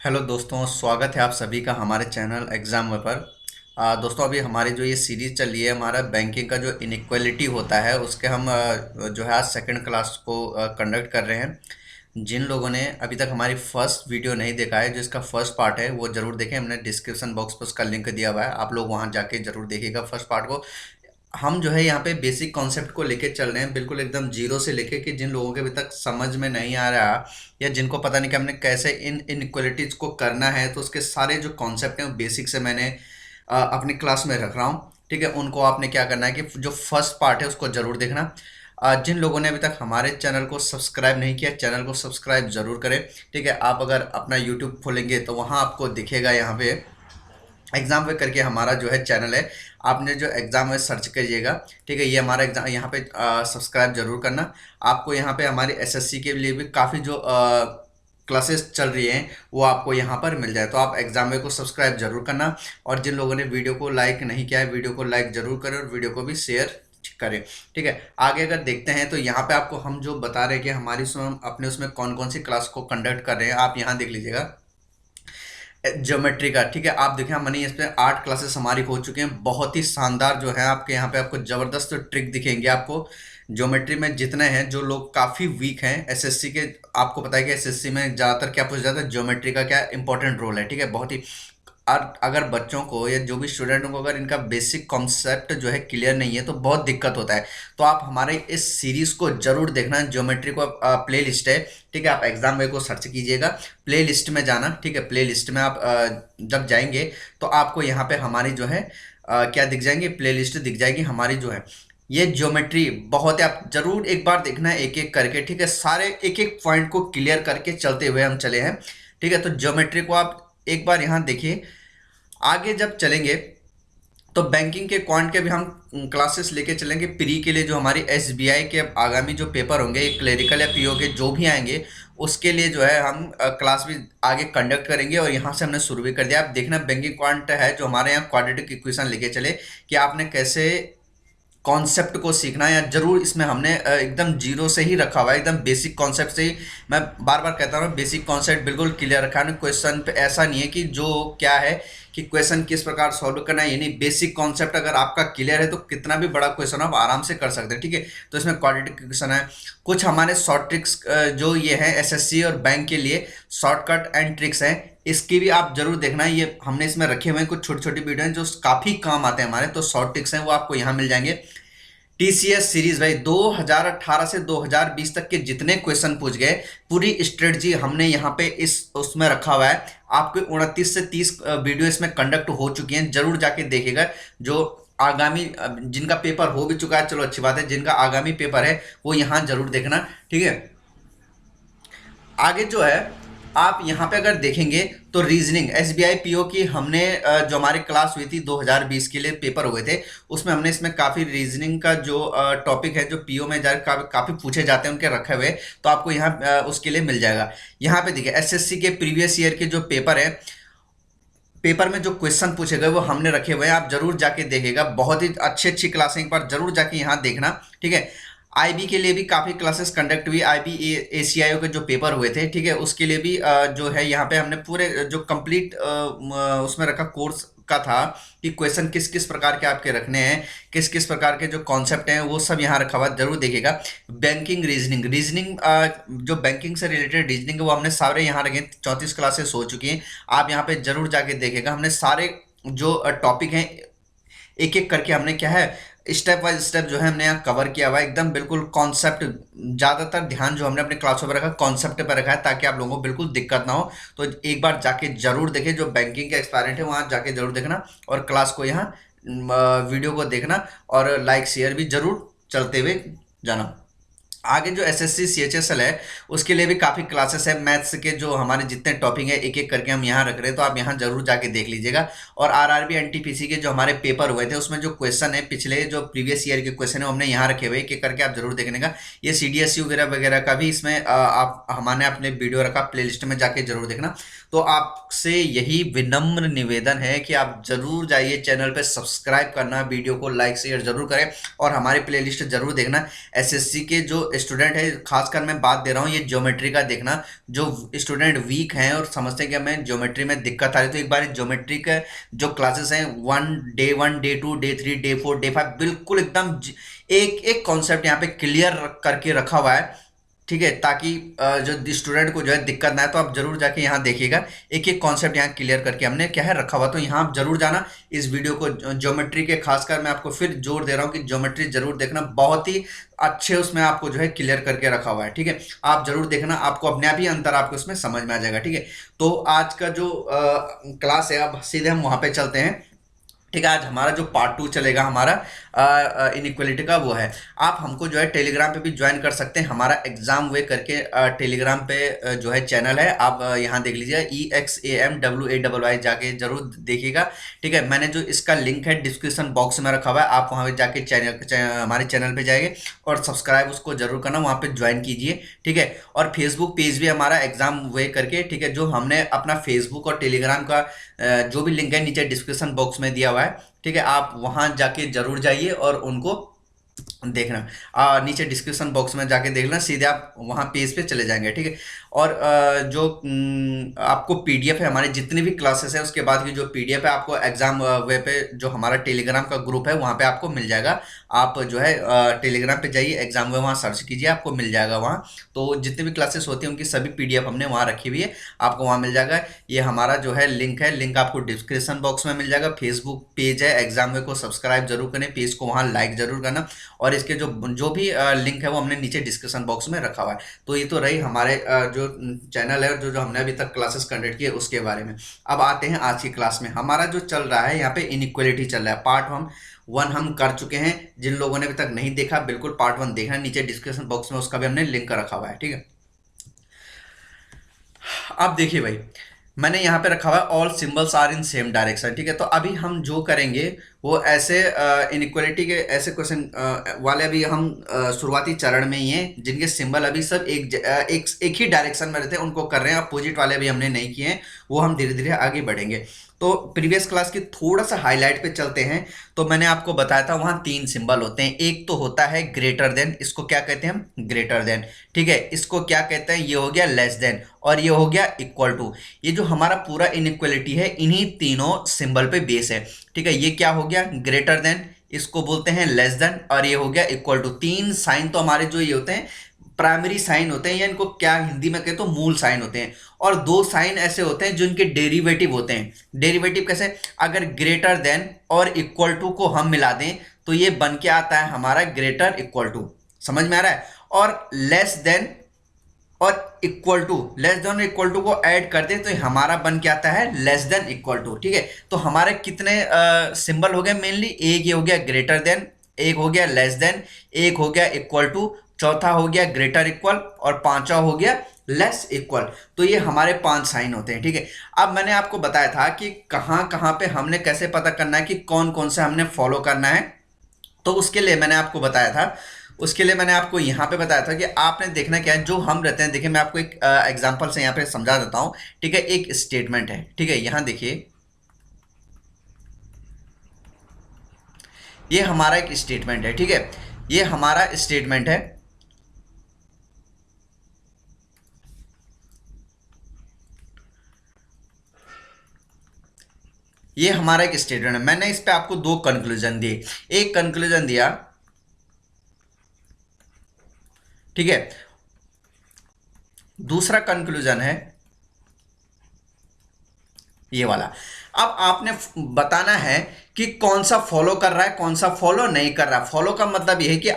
Hello दोस्तों, स्वागत है आप सभी का हमारे चैनल एग्ज़ाम वे पर। दोस्तों, अभी हमारी जो ये सीरीज़ चल रही है, हमारा बैंकिंग का जो इनइक्वालिटी होता है उसके हम जो है आज सेकंड क्लास को कंडक्ट कर रहे हैं। जिन लोगों ने अभी तक हमारी फर्स्ट वीडियो नहीं देखा है, जो इसका फर्स्ट पार्ट है, वो ज़रूर देखें। हमने डिस्क्रिप्शन बॉक्स पर उसका लिंक दिया हुआ है, आप लोग वहाँ जाके ज़रूर देखिएगा फर्स्ट पार्ट को। हम जो है यहाँ पे बेसिक कॉन्सेप्ट को लेके चल रहे हैं, बिल्कुल एकदम जीरो से लेके, कि जिन लोगों के अभी तक समझ में नहीं आ रहा या जिनको पता नहीं कि हमने कैसे इन इनइक्वालिटीज़ को करना है, तो उसके सारे जो कॉन्सेप्ट हैं वो बेसिक से मैंने अपनी क्लास में रख रहा हूँ। ठीक है, उनको आपने क्या करना है कि जो फर्स्ट पार्ट है उसको ज़रूर देखना। जिन लोगों ने अभी तक हमारे चैनल को सब्सक्राइब नहीं किया, चैनल को सब्सक्राइब ज़रूर करें। ठीक है, आप अगर अपना यूट्यूब खोलेंगे तो वहाँ आपको दिखेगा यहाँ पे एग्जाम वे करके हमारा जो है चैनल है। आपने जो एग्जाम में सर्च करिएगा, ठीक है, ये हमारा एग्जाम यहाँ पे सब्सक्राइब जरूर करना। आपको यहाँ पे हमारी एसएससी के लिए भी काफ़ी जो क्लासेस चल रही हैं वो आपको यहाँ पर मिल जाए, तो आप एग्जाम वे को सब्सक्राइब जरूर करना। और जिन लोगों ने वीडियो को लाइक नहीं किया है, वीडियो को लाइक जरूर करें और वीडियो को भी शेयर करें। ठीक है, आगे अगर देखते हैं तो यहाँ पे आपको हम जो बता रहे हैं कि हमारी अपने उसमें कौन कौन सी क्लास को कंडक्ट कर रहे हैं, आप यहाँ देख लीजिएगा ज्योमेट्री का। ठीक है, आप देखें मनी इस पे 8 क्लासेस हमारी हो चुके हैं, बहुत ही शानदार जो है। आपके यहाँ पे आपको जबरदस्त ट्रिक दिखेंगे आपको ज्योमेट्री में। जितने हैं जो लोग काफ़ी वीक हैं एसएससी के, आपको पता है कि एसएससी में ज़्यादातर क्या पूछा जाता है, ज्योमेट्री का क्या इंपॉर्टेंट रोल है। ठीक है, बहुत ही। और अगर बच्चों को या जो भी स्टूडेंटों को अगर इनका बेसिक कॉन्सेप्ट जो है क्लियर नहीं है तो बहुत दिक्कत होता है। तो आप हमारे इस सीरीज को जरूर देखना। ज्योमेट्री को प्ले लिस्ट है, ठीक है, आप एग्जाम वे को सर्च कीजिएगा, प्ले लिस्ट में जाना। ठीक है, प्ले लिस्ट में आप जब जाएंगे तो आपको यहाँ पे हमारी जो है क्या दिख जाएंगे, प्ले लिस्ट दिख जाएगी हमारी जो है। ये ज्योमेट्री बहुत है, आप जरूर एक बार देखना एक एक करके। ठीक है, सारे एक एक पॉइंट को क्लियर करके चलते हुए हम चले हैं। ठीक है, तो ज्योमेट्री को आप एक बार यहाँ देखिए। आगे जब चलेंगे तो बैंकिंग के क्वांट के भी हम क्लासेस लेके चलेंगे। प्री के लिए जो हमारी एसबीआई के आगामी जो पेपर होंगे, क्लरिकल या पीओ के जो भी आएंगे, उसके लिए जो है हम क्लास भी आगे कंडक्ट करेंगे। और यहाँ से हमने शुरू भी कर दिया। आप देखना बैंकिंग क्वांट है जो हमारे यहाँ क्वाड्रेटिक इक्वेशन लेके चले कि आपने कैसे कॉन्सेप्ट को सीखना है। या जरूर इसमें हमने एकदम जीरो से ही रखा हुआ है, एकदम बेसिक कॉन्सेप्ट से ही। मैं बार बार कहता हूँ बेसिक कॉन्सेप्ट बिल्कुल क्लियर रखा है। क्वेश्चन पे ऐसा नहीं है कि जो क्या है कि क्वेश्चन किस प्रकार सॉल्व करना है, यानी बेसिक कॉन्सेप्ट अगर आपका क्लियर है तो कितना भी बड़ा क्वेश्चन आप आराम से कर सकते हैं। ठीक है, तो इसमें क्वाड्रेटिक क्वेश्चन है, कुछ हमारे शॉर्ट ट्रिक्स जो ये है एसएससी और बैंक के लिए शॉर्टकट एंड ट्रिक्स हैं, इसकी भी आप जरूर देखना। ये हमने इसमें रखे हुए हैं कुछ छोटी छोटी वीडियो हैं जो काफ़ी काम आते हैं हमारे, तो शॉर्ट ट्रिक्स हैं वो आपको यहाँ मिल जाएंगे। टीसीएस सीरीज भाई 2018 से 2020 तक के जितने क्वेश्चन पूछ गए, पूरी स्ट्रेटजी हमने यहाँ पे इस उसमें रखा हुआ है। आपके 29 से 30 वीडियो इसमें कंडक्ट हो चुकी हैं, जरूर जाके देखिएगा। जो आगामी जिनका पेपर हो भी चुका है, चलो अच्छी बात है, जिनका आगामी पेपर है वो यहाँ जरूर देखना। ठीक है, आगे जो है आप यहाँ पे अगर देखेंगे तो रीजनिंग एसबीआई पीओ की हमने जो हमारी क्लास हुई थी 2020 के लिए पेपर हुए थे, उसमें हमने इसमें काफ़ी रीजनिंग का जो टॉपिक है जो पीओ में जाकर काफ़ी पूछे जाते हैं उनके रखे हुए, तो आपको यहाँ उसके लिए मिल जाएगा। यहाँ पे देखिए एसएससी के प्रीवियस ईयर के जो पेपर है, पेपर में जो क्वेश्चन पूछे गए वो हमने रखे हुए हैं, आप जरूर जाके देखिएगा। बहुत ही अच्छी अच्छी क्लासें एक बार जरूर जाके यहाँ देखना। ठीक है, आईबी के लिए भी काफ़ी क्लासेस कंडक्ट हुई, आईबी एसीआईओ के जो पेपर हुए थे, ठीक है, उसके लिए भी जो है यहाँ पे हमने पूरे जो कंप्लीट उसमें रखा कोर्स का था कि क्वेश्चन किस किस प्रकार के आपके रखने हैं, किस किस प्रकार के जो कॉन्सेप्ट हैं वो सब यहाँ रखा हुआ, जरूर देखिएगा। बैंकिंग रीजनिंग रीजनिंग जो बैंकिंग से रिलेटेड रीजनिंग है वो हमने सारे यहाँ रखे, 34 क्लासेस हो चुकी हैं, आप यहाँ पे जरूर जाके देखेगा। हमने सारे जो टॉपिक हैं एक एक करके हमने क्या है स्टेप बाय स्टेप जो है हमने यहाँ कवर किया हुआ है, एकदम बिल्कुल कॉन्सेप्ट। ज़्यादातर ध्यान जो हमने अपने क्लासों पर रखा कॉन्सेप्ट पर रखा है ताकि आप लोगों को बिल्कुल दिक्कत ना हो। तो एक बार जाके जरूर देखें, जो बैंकिंग के एक्सपायरेंट है वहाँ जाके जरूर देखना और क्लास को यहाँ वीडियो को देखना और लाइक शेयर भी जरूर चलते हुए जाना। आगे जो एसएससी सीएचएसएल है उसके लिए भी काफ़ी क्लासेस है, मैथ्स के जो हमारे जितने टॉपिक है एक एक करके हम यहाँ रख रहे हैं, तो आप यहाँ जरूर जाके देख लीजिएगा। और आरआरबी एनटीपीसी के जो हमारे पेपर हुए थे उसमें जो क्वेश्चन है पिछले जो प्रीवियस ईयर के क्वेश्चन है हमने यहाँ रखे हुए एक एक करके, आप जरूर देखने का। ये सीडीएसयू वगैरह वगैरह का भी इसमें आप हमने अपने वीडियो रखा, प्ले में जाके जरूर देखना। तो आपसे यही विनम्र निवेदन है कि आप जरूर जाइए चैनल पे सब्सक्राइब करना, वीडियो को लाइक शेयर जरूर करें और हमारी प्लेलिस्ट जरूर देखना। एसएससी के जो जो स्टूडेंट है, खासकर मैं बात दे रहा हूँ ये ज्योमेट्री का, देखना जो स्टूडेंट वीक हैं और समझते हैं कि हमें ज्योमेट्री में दिक्कत आ रही है, तो एक बार ज्योमेट्री के जो क्लासेस हैं, 1 डे 2 डे 3 डे 4 डे 5, बिल्कुल एकदम एक एक कॉन्सेप्ट यहाँ पे क्लियर करके रखा हुआ है, ठीक है, ताकि जो स्टूडेंट को जो है दिक्कत ना है। तो आप जरूर जाके यहाँ देखिएगा, एक एक कॉन्सेप्ट यहाँ क्लियर करके हमने क्या है रखा हुआ, तो यहाँ आप जरूर जाना इस वीडियो को, ज्योमेट्री के खासकर मैं आपको फिर जोर दे रहा हूँ कि ज्योमेट्री जरूर देखना, बहुत ही अच्छे उसमें आपको जो है क्लियर करके रखा हुआ है, ठीक है, आप जरूर देखना, आपको अपने आप ही अंतर आपको उसमें समझ में आ जाएगा, ठीक है। तो आज का जो क्लास है, अब सीधे हम वहाँ पे चलते हैं, ठीक है। आज हमारा जो पार्ट 2 चलेगा हमारा इनइक्वालिटी का, वो है आप हमको जो है टेलीग्राम पे भी ज्वाइन कर सकते हैं, हमारा एग्जाम वे करके टेलीग्राम पे जो है चैनल है, आप यहाँ देख लीजिए EXAMWAYY, जाके जरूर देखिएगा, ठीक है। मैंने जो इसका लिंक है डिस्क्रिप्शन बॉक्स में रखा हुआ है, आप वहाँ पे जाके हमारे चैनल पे जाइए और सब्सक्राइब उसको जरूर करना, वहाँ पे ज्वाइन कीजिए, ठीक है। और फेसबुक पेज भी हमारा एग्जाम वे करके, ठीक है, जो हमने अपना फेसबुक और टेलीग्राम का जो भी लिंक है नीचे डिस्क्रिप्शन बॉक्स में दिया हुआ है, ठीक है, आप वहां जाके जरूर जाइए और उनको देखना, नीचे डिस्क्रिप्शन बॉक्स में जाके देखना, सीधे आप वहाँ पेज पे चले जाएंगे, ठीक है। और जो आपको पीडीएफ है, हमारे जितनी भी क्लासेस है उसके बाद की जो पीडीएफ है, आपको एग्जाम वे पे जो हमारा टेलीग्राम का ग्रुप है वहाँ पे आपको मिल जाएगा, आप जो है टेलीग्राम पे जाइए, एग्जाम वे वहाँ सर्च कीजिए, आपको मिल जाएगा वहाँ, तो जितनी भी क्लासेस होती हैं उनकी सभी पीडीएफ हमने वहाँ रखी हुई है, आपको वहाँ मिल जाएगा। ये हमारा जो है लिंक है, लिंक आपको डिस्क्रिप्शन बॉक्स में मिल जाएगा। फेसबुक पेज है एग्जाम वे को सब्सक्राइब जरूर करें, पेज को वहाँ लाइक जरूर करना, और इसके जो जो भी लिंक है वो हमने नीचे डिस्क्रिप्शन बॉक्स में रखा हुआ है। तो ये तो रही हमारे जो चैनल है, जो जो हमने अभी तक क्लासेस कंडक्ट किए उसके बारे में। अब आते हैं आज की क्लास में, हमारा जो चल रहा है यहाँ पे इनइक्वालिटी चल रहा है, पार्ट 1 हम कर चुके हैं, जिन लोगों ने अभी तक नहीं देखा बिल्कुल पार्ट 1 देखना, नीचे डिस्क्रिप्शन बॉक्स में उसका भी हमने लिंक रखा हुआ है, ठीक है। अब देखिए भाई, मैंने यहाँ पे रखा हुआ है all symbols are in same direction, ठीक है। तो अभी हम जो करेंगे वो ऐसे इनइक्वालिटी के ऐसे क्वेश्चन वाले अभी हम शुरुआती चरण में ही हैं, जिनके सिंबल अभी सब एक ही डायरेक्शन में रहते हैं, उनको कर रहे हैं। अपोजिट वाले अभी हमने नहीं किए हैं, वो हम धीरे धीरे आगे बढ़ेंगे। तो प्रीवियस क्लास की थोड़ा सा हाईलाइट पे चलते हैं। तो मैंने आपको बताया था वहां 3 सिंबल होते हैं, एक तो होता है ग्रेटर देन, इसको क्या कहते हैं हम, ग्रेटर देन, ठीक है। इसको क्या कहते हैं, ये हो गया लेस देन, और ये हो गया इक्वल टू। ये जो हमारा पूरा इनइक्वालिटी है इन्हीं तीनों सिंबल पे बेस है, ठीक है। ये क्या हो गया, ग्रेटर देन, इसको बोलते हैं लेस देन, और ये हो गया इक्वल टू। 3 साइन तो हमारे जो ये होते हैं प्राइमरी साइन होते हैं, या इनको क्या हिंदी में कहते तो मूल साइन होते हैं, और 2 साइन ऐसे होते हैं जो इनके डेरिवेटिव होते हैं। डेरिवेटिव कैसे, अगर ग्रेटर देन और इक्वल टू को हम मिला दें तो ये बन के आता है हमारा ग्रेटर इक्वल टू, समझ में आ रहा है। और लेस देन और इक्वल टू, लेस देन और इक्वल टू को ऐड कर दे तो हमारा बन के आता है लेस देन इक्वल टू, ठीक है। तो हमारे कितने सिंबल हो गए मेनली, एक ये हो गया ग्रेटर देन, एक हो गया लेस देन, एक हो गया इक्वल टू, चौथा हो गया ग्रेटर इक्वल, और पांचवा हो गया लेस इक्वल। तो ये हमारे 5 साइन होते हैं, ठीक है। अब मैंने आपको बताया था कि कहाँ कहाँ पे हमने कैसे पता करना है कि कौन कौन से हमने फॉलो करना है। तो उसके लिए मैंने आपको बताया था, उसके लिए मैंने आपको यहाँ पे बताया था कि आपने देखना क्या है, जो हम रहते हैं। देखिए मैं आपको एक एग्जांपल से यहाँ पे समझा देता हूँ, ठीक है। एक स्टेटमेंट है, ठीक है, यहाँ देखिए, ये हमारा एक स्टेटमेंट है, ठीक है, ये हमारा स्टेटमेंट है। ये हमारा एक स्टेटमेंट है। मैंने इस पे आपको 2 कंक्लूजन दिए, एक कंक्लूजन दिया, ठीक है, दूसरा कंक्लूजन है ये वाला। अब आपने बताना है कि कौन सा फॉलो कर रहा है, कौन सा फॉलो नहीं कर रहा है। फॉलो का मतलब ये है कि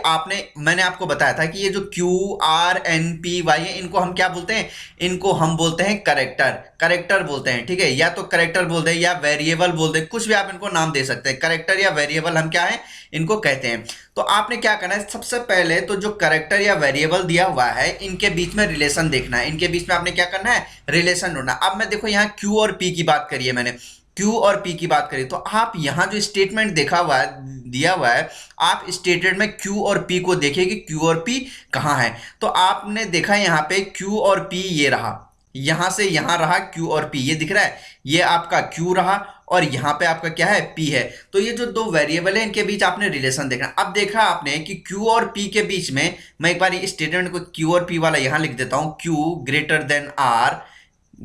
मैंने आपको बताया था कि ये जो QRNPY है, इनको हम क्या बोलते हैं, इनको हम बोलते हैं करेक्टर बोलते हैं, ठीक है। या तो करेक्टर बोल दे या वेरिएबल बोल दे, कुछ भी आप इनको नाम दे सकते हैं। करेक्टर या वेरिएबल हम क्या है, इनको कहते हैं। तो आपने क्या करना है, सबसे पहले तो जो करेक्टर या वेरिएबल दिया हुआ है इनके बीच में रिलेशन देखना है, इनके बीच में आपने क्या करना है, रिलेशन ढूंढना। अब मैं देखो यहाँ Q और P की बात करी है मैंने, Q और P की बात करी, तो आप यहाँ जो स्टेटमेंट देखा हुआ है, दिया हुआ है, आप स्टेटमेंट में Q और P को देखिए कि Q और P कहाँ है। तो आपने देखा यहाँ पे Q और P ये रहा, यहां से यहां रहा Q और P, ये दिख रहा है, ये आपका Q रहा और यहाँ पे आपका क्या है P है। तो ये जो दो वेरिएबल है इनके बीच आपने रिलेशन देखना। अब देखा आपने कि Q और P के बीच में, मैं एक बार इस स्टेटमेंट को Q और P वाला यहाँ लिख देता हूँ, Q greater than R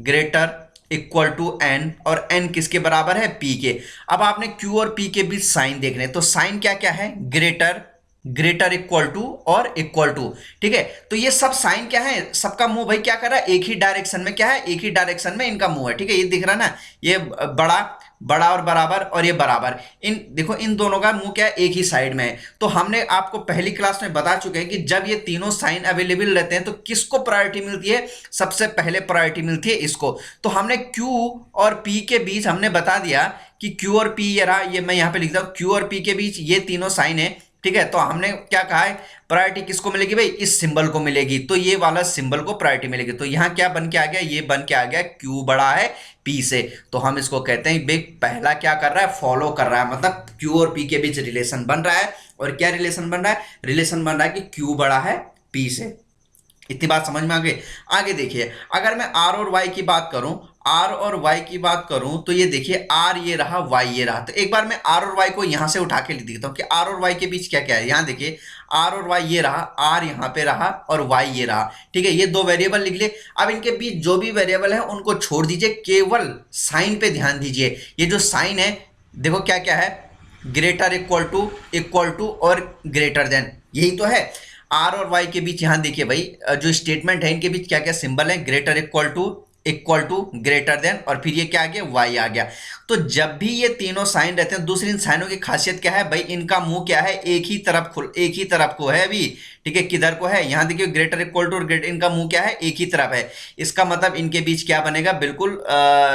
greater equal to N, और N किसके बराबर है P के। अब आपने Q और P के बीच साइन देखने, तो साइन क्या क्या है, ग्रेटर ग्रेटर इक्वल टू और इक्वल टू, ठीक है। तो ये सब साइन क्या है, सबका मुंह भाई क्या कर रहा है, एक ही डायरेक्शन में, क्या है, एक ही डायरेक्शन में इनका मुंह है, ठीक है। ये दिख रहा है ना, ये बड़ा बड़ा और बराबर, और ये बराबर, इन देखो इन दोनों का मुंह क्या है, एक ही साइड में है। तो हमने आपको पहली क्लास में बता चुके हैं कि जब ये तीनों साइन अवेलेबल रहते हैं तो किसको प्रायोरिटी मिलती है, सबसे पहले प्रायोरिटी मिलती है इसको। तो हमने Q और P के बीच हमने बता दिया कि Q और P, ये रहा, ये मैं यहाँ पे लिखता हूँ, Q और P के बीच ये तीनों साइन है, ठीक है। तो हमने क्या कहा है, प्रायोरिटी किसको मिलेगी भाई, इस सिंबल को मिलेगी। तो ये वाला सिंबल को प्रायोरिटी मिलेगी। तो यहां क्या बन के आ गया, ये बन के आ गया Q बड़ा है P से। तो हम इसको कहते हैं भाई पहला क्या कर रहा है, फॉलो कर रहा है, मतलब Q और P के बीच रिलेशन बन रहा है। और क्या रिलेशन बन रहा है, रिलेशन बन रहा है कि Q बड़ा है P से। इतनी बात समझ में आ गई। आगे देखिए, अगर मैं R और Y की बात करूं, R और Y की बात करूं, तो ये देखिए R ये रहा, Y ये रहा। तो एक बार मैं R और Y को यहां से उठा के लिख देता हूं कि R और Y के बीच क्या क्या है। यहां देखिए R और Y ये रहा, R यहां पे रहा और Y ये रहा, ठीक है। ये दो वेरिएबल लिख ले। अब इनके बीच जो भी वेरिएबल है उनको छोड़ दीजिए, केवल साइन पे ध्यान दीजिए। ये जो साइन है देखो क्या क्या है, ग्रेटर इक्वल टू और ग्रेटर देन, यही तो है। आर और वाई के बीच यहां देखिए भाई, जो स्टेटमेंट है इनके बीच क्या क्या सिंबल है, greater equal to greater than, और फिर ये क्या आ गया, वाई आ गया। तो जब भी ये तीनों साइन रहते हैं, दूसरी इन साइनों की खासियत क्या है भाई, इनका मुंह क्या है, एक ही तरफ को है अभी, ठीक है। किधर को है, यहां देखिए ग्रेटर इक्वल टू और ग्रेटर, इनका मुंह क्या है, एक ही तरफ है। इसका मतलब इनके बीच क्या बनेगा, बिल्कुल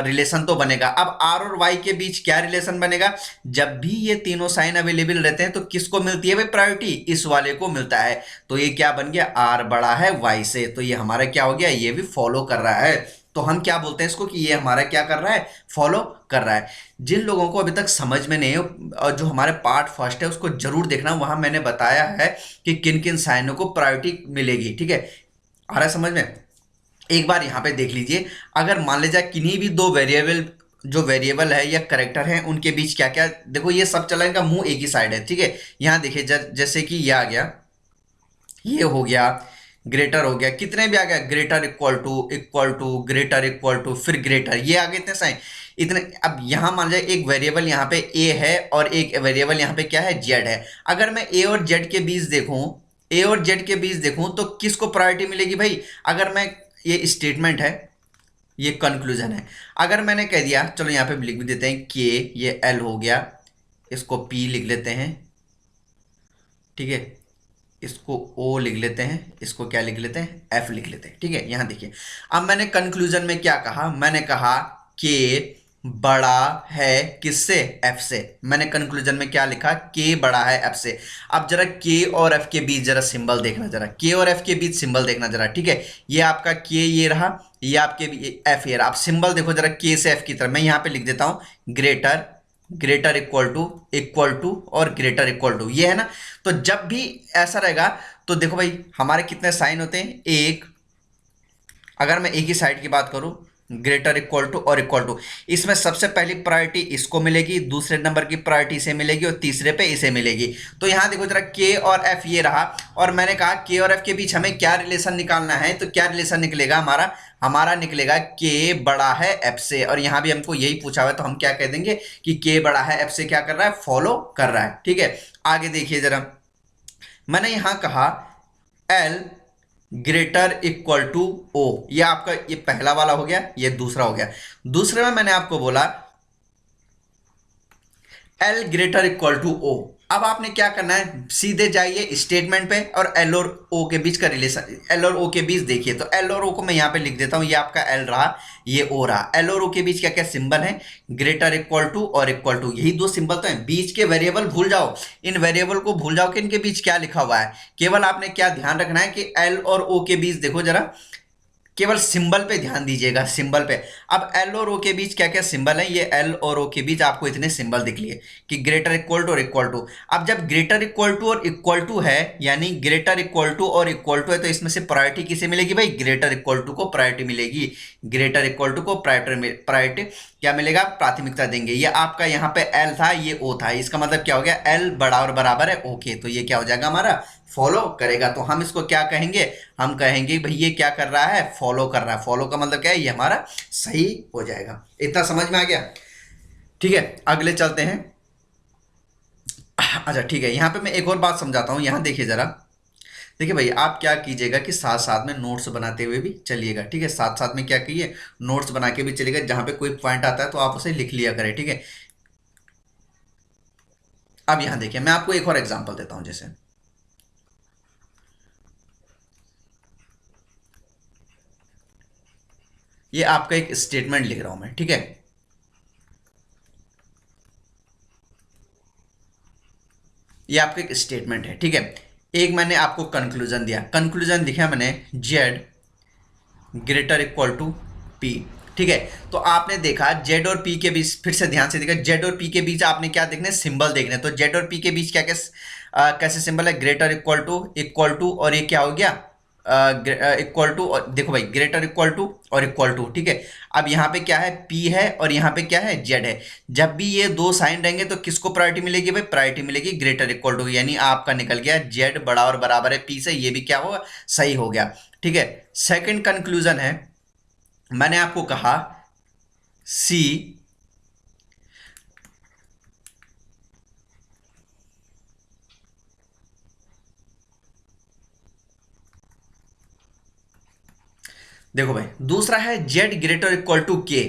रिलेशन तो बनेगा। अब आर और वाई के बीच क्या रिलेशन बनेगा, जब भी ये तीनों साइन अवेलेबल रहते हैं तो किसको मिलती है भाई प्रायोरिटी, इस वाले को मिलता है। तो ये क्या बन गया, आर बड़ा है वाई से, तो ये हमारा क्या हो गया, ये भी फॉलो कर रहा है। तो हम क्या बोलते हैं इसको कि ये हमारा क्या कर रहा है, फॉलो कर रहा है। जिन लोगों को अभी तक समझ में नहीं हो, और जो हमारे पार्ट फर्स्ट है उसको जरूर देखना, वहां मैंने बताया है कि किन किन साइनों को प्रायोरिटी मिलेगी, ठीक है। आ रहा है समझ में। एक बार यहाँ पे देख लीजिए, अगर मान लीजिए किन्हीं भी दो वेरिएबल है या करेक्टर है, उनके बीच क्या क्या, देखो ये सब चला, इनका मुंह एक ही साइड है, ठीक है। यहाँ देखिए जैसे कि ये आ गया, ये हो गया, ग्रेटर हो गया, कितने भी आ गया, greater equal to greater equal to, फिर ग्रेटर, ये आ गए इतने साइन इतने। अब यहां मान जाए एक वेरिएबल यहाँ पे ए है और एक वेरिएबल यहाँ पे क्या है, जेड है। अगर मैं ए और जेड के बीच देखूं, तो किसको प्रायोरिटी मिलेगी भाई, अगर मैं, ये स्टेटमेंट है, ये कंक्लूजन है। अगर मैंने कह दिया, चलो यहाँ पे लिख भी देते हैं के, ये एल हो गया, इसको पी लिख लेते हैं, ठीक है। इसको O लिख लेते हैं, इसको क्या लिख लेते हैं, F लिख लेते हैं, ठीक है। यहां देखिए, अब मैंने कंक्लूजन में क्या कहा, मैंने कहा K बड़ा है किससे, F से। मैंने कंक्लूजन में क्या लिखा, K बड़ा है F से। अब जरा K और F के बीच जरा सिंबल देखना, जरा K और F के बीच सिंबल देखना जरा, ठीक है। ये आपका K ये रहा, ये आपके F ये रहा। आप सिंबल देखो जरा K से F की तरफ, मैं यहां पे लिख देता हूं ग्रेटर इक्वल टू और ग्रेटर इक्वल टू, ये है ना। तो जब भी ऐसा रहेगा तो देखो भाई हमारे कितने साइन होते हैं, एक। अगर मैं एक ही साइड की बात करूं, ग्रेटर इक्वल टू और इक्वल टू, इसमें सबसे पहली प्रायोरिटी इसको मिलेगी, दूसरे नंबर की प्रायोरिटी इसे मिलेगी और तीसरे पे इसे मिलेगी। तो यहां देखो जरा के और एफ ये रहा, और मैंने कहा के और एफ के बीच हमें क्या रिलेशन निकालना है, तो क्या रिलेशन निकलेगा हमारा निकलेगा के बड़ा है एफ से। और यहां भी हमको यही पूछा हुआ है, तो हम क्या कह देंगे कि के बड़ा है एफ से क्या कर रहा है, फॉलो कर रहा है, ठीक है। आगे देखिए जरा, मैंने यहां कहा L greater equal to O, ये आपका ये पहला वाला हो गया, ये दूसरा हो गया। दूसरे में मैंने आपको बोला L greater equal to O. अब आपने क्या करना है, सीधे जाइए स्टेटमेंट पे और एल और ओ के बीच का रिलेशन, एल और ओ के बीच देखिए। तो एल और ओ को मैं यहां पे लिख देता हूं, ये आपका एल रहा, ये ओ रहा। एल और ओ के बीच क्या क्या सिंबल है, ग्रेटर इक्वल टू और इक्वल टू, यही दो सिंबल तो हैं। बीच के वेरिएबल भूल जाओ, इन वेरिएबल को भूल जाओ कि इनके बीच क्या लिखा हुआ है। केवल आपने क्या ध्यान रखना है कि एल और ओ के बीच देखो जरा केवल सिंबल पे ध्यान दीजिएगा, सिंबल पे। अब एल और ओ के बीच क्या क्या सिंबल है, ये एल और ओ के बीच आपको इतने सिंबल दिख लिए कि ग्रेटर इक्वल टू और इक्वल टू। अब जब ग्रेटर इक्वल टू और इक्वल टू है, यानी ग्रेटर इक्वल टू और इक्वल टू है, तो इसमें से प्रायोरिटी किसे मिलेगी भाई, ग्रेटर इक्वल टू को प्रायोरिटी मिलेगी। ग्रेटर इक्वल टू को प्रायोरिटी क्या मिलेगा, प्राथमिकता देंगे। ये आपका यहाँ पे एल था, ये ओ था, इसका मतलब क्या हो गया, एल बड़ा और बराबर है ओके, तो ये क्या हो जाएगा हमारा, फॉलो करेगा। तो हम इसको क्या कहेंगे, हम कहेंगे भाई ये क्या कर रहा है, फॉलो कर रहा है। फॉलो का मतलब क्या है, ये हमारा सही हो जाएगा। इतना समझ में आ गया? ठीक है, अगले चलते हैं। अच्छा ठीक है, यहाँ पे मैं एक और बात समझाता हूँ। यहाँ देखिए जरा, देखिए भाई आप क्या कीजिएगा कि साथ साथ में नोट्स बनाते हुए भी चलिएगा। ठीक है, साथ साथ में क्या कीजिए, नोट्स बना के भी चलिएगा। जहाँ पे कोई पॉइंट आता है तो आप उसे लिख लिया करें। ठीक है, अब यहाँ देखिए मैं आपको एक और एग्जांपल देता हूँ। जैसे ये आपका एक स्टेटमेंट लिख रहा हूं मैं। ठीक है, ये आपका एक स्टेटमेंट है। ठीक है, एक मैंने आपको कंक्लूजन दिया, कंक्लूजन लिखा मैंने Z greater equal to P. ठीक है, तो आपने देखा जेड और पी के बीच, फिर से ध्यान से देखा, जेड और पी के बीच आपने क्या देखने, सिंबल देखने। तो जेड और पी के बीच क्या क्या कैसे सिंबल है, ग्रेटर इक्वल टू और ये क्या हो गया, इक्वल टू। और देखो भाई ग्रेटर इक्वल टू। ठीक है, अब यहाँ पे क्या है, पी है और यहाँ पे क्या है, जेड है। जब भी ये दो साइन रहेंगे तो किसको प्रायोरिटी मिलेगी भाई, प्रायोरिटी मिलेगी ग्रेटर इक्वल टू। यानी आपका निकल गया जेड बड़ा और बराबर है पी से, ये भी क्या होगा, सही हो गया। ठीक है, सेकंड कंक्लूजन है, मैंने आपको कहा सी देखो भाई दूसरा है जेड ग्रेटर इक्वल टू के।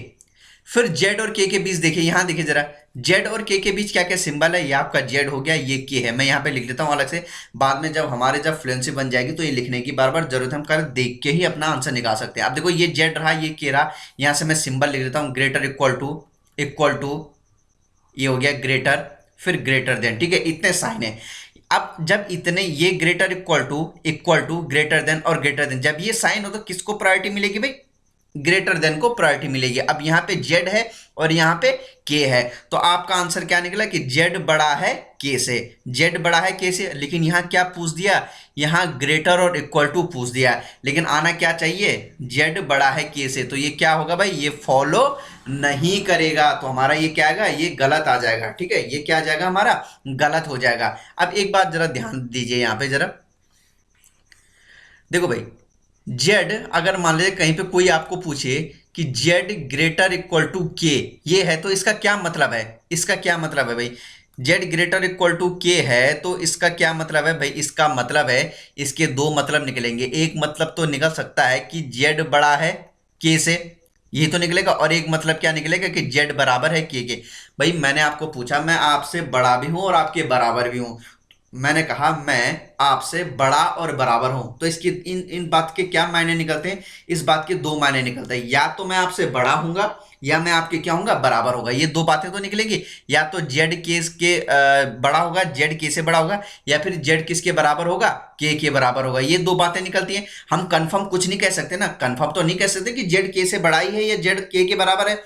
फिर जेड और के बीच देखिए, यहां देखिए जरा, जेड और के बीच क्या क्या सिंबल है, ये आपका जेड हो गया, ये के है। मैं यहाँ पे लिख लेता हूँ अलग से, बाद में जब हमारे जब फ्लुएंसी बन जाएगी तो ये लिखने की बार बार जरूरत, हम कर देख के ही अपना आंसर निकाल सकते हैं। अब देखो ये जेड रहा, ये के रहा, यहाँ से मैं सिंबल लिख लेता हूँ, ग्रेटर इक्वल टू, ये हो गया ग्रेटर, फिर ग्रेटर देन। ठीक है, इतने साइन है। अब जब इतने ये greater equal to greater than और ग्रेटर देन, जब ये साइन हो तो किसको प्रायोरिटी मिलेगी भाई, ग्रेटर देन को प्रायोरिटी मिलेगी। अब यहाँ पे जेड है और यहाँ पे के है, तो आपका आंसर क्या निकला कि जेड बड़ा है के से, जेड बड़ा है के से। लेकिन यहाँ क्या पूछ दिया, यहाँ ग्रेटर और इक्वल टू पूछ दिया, लेकिन आना क्या चाहिए, जेड बड़ा है के से। तो ये क्या होगा भाई, ये फॉलो नहीं करेगा, तो हमारा ये क्या आएगा, ये गलत आ जाएगा। ठीक है, ये क्या आ जाएगा, हमारा गलत हो जाएगा। अब एक बात जरा ध्यान दीजिए यहाँ पे जरा, देखो भाई जेड अगर मान लीजिए कहीं पे कोई आपको पूछे कि जेड ग्रेटर इक्वल टू के, ये है, तो इसका क्या मतलब है, इसका क्या मतलब है भाई, जेड ग्रेटर इक्वल टू के है, तो इसका क्या मतलब है भाई, इसका मतलब है, इसके दो मतलब निकलेंगे। एक मतलब तो निकल सकता है कि जेड बड़ा है के से, ये तो निकलेगा, और एक मतलब क्या निकलेगा कि जेड बराबर है के। भाई मैंने आपको पूछा, मैं आपसे बड़ा भी हूं और आपके बराबर भी हूं, मैंने कहा मैं आपसे बड़ा और बराबर हूं, तो इसकी इन इन बात के क्या मायने निकलते हैं, इस बात के दो मायने निकलते हैं, या तो मैं आपसे बड़ा हूंगा या मैं आपके क्या होऊंगा, बराबर होगा। ये दो बातें तो निकलेंगी, या तो जेड केस के बड़ा होगा, जेड के से बड़ा होगा, या फिर जेड किसके बराबर होगा, के बराबर होगा। ये दो बातें निकलती हैं। हम कंफर्म कुछ नहीं कह सकते ना, कंफर्म तो नहीं कह सकते कि जेड के से बड़ा ही है या जेड के बराबर है।